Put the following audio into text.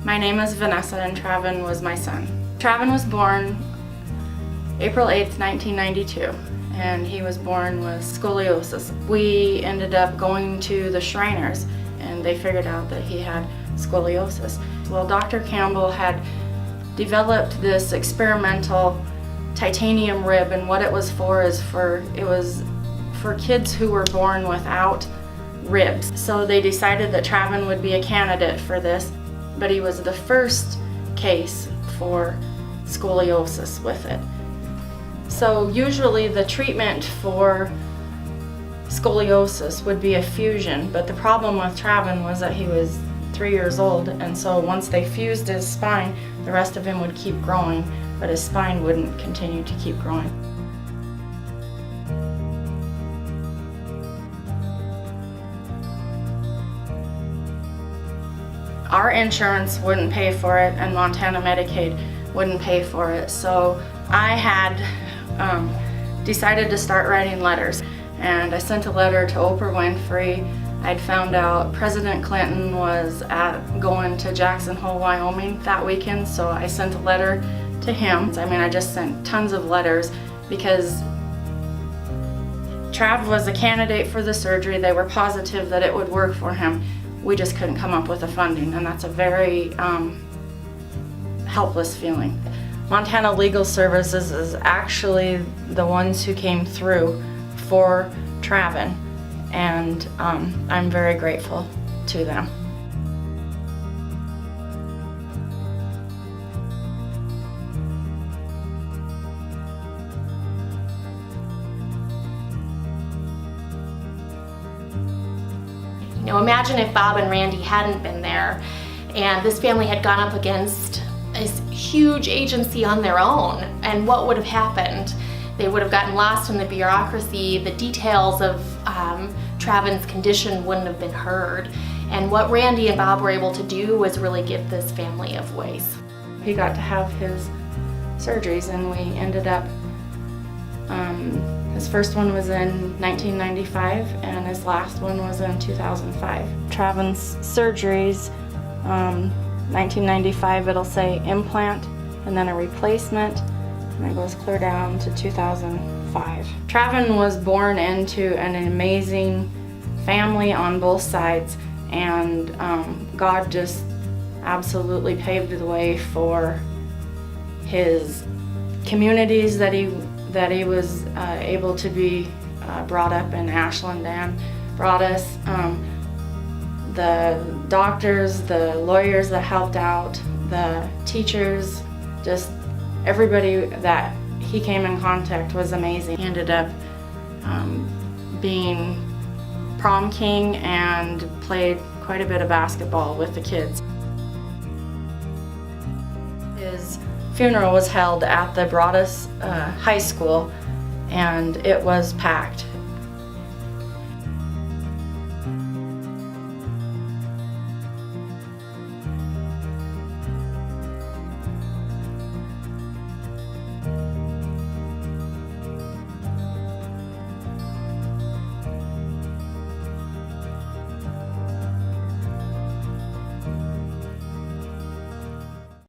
My name is Vanessa and Traven was my son. Traven was born April 8th, 1992, and he was born with scoliosis. We ended up going to the Shriners and they figured out that he had scoliosis. Well, Dr. Campbell had developed this experimental titanium rib, and what it was for kids who were born without ribs. So they decided that Traven would be a candidate for this, but he was the first case for scoliosis with it. So usually the treatment for scoliosis would be a fusion, but the problem with Traven was that he was 3 years old, and so once they fused his spine, the rest of him would keep growing, but his spine wouldn't continue to keep growing. Our insurance wouldn't pay for it, and Montana Medicaid wouldn't pay for it, so I had decided to start writing letters. And I sent a letter to Oprah Winfrey. I'd found out President Clinton was going to Jackson Hole, Wyoming that weekend, so I sent a letter to him. I just sent tons of letters because Trav was a candidate for the surgery. They were positive that it would work for him. We just couldn't come up with the funding, and that's a very helpless feeling. Montana Legal Services is actually the ones who came through for Traven, and I'm very grateful to them. Imagine if Bob and Randy hadn't been there and this family had gone up against this huge agency on their own, and what would have happened? They would have gotten lost in the bureaucracy. The details of Traven's condition wouldn't have been heard. And what Randy and Bob were able to do was really give this family a voice. He got to have his surgeries, and we ended up, his first one was in 1995 and his last one was in 2005. Traven's surgeries, 1995 it'll say implant and then a replacement, and it goes clear down to 2005. Traven was born into an amazing family on both sides, and God just absolutely paved the way for his communities that he was able to be brought up in Ashland and brought us. The doctors, the lawyers that helped out, the teachers, just everybody that he came in contact was amazing. He ended up being prom king and played quite a bit of basketball with the kids. His funeral was held at the Broadus High School, and it was packed.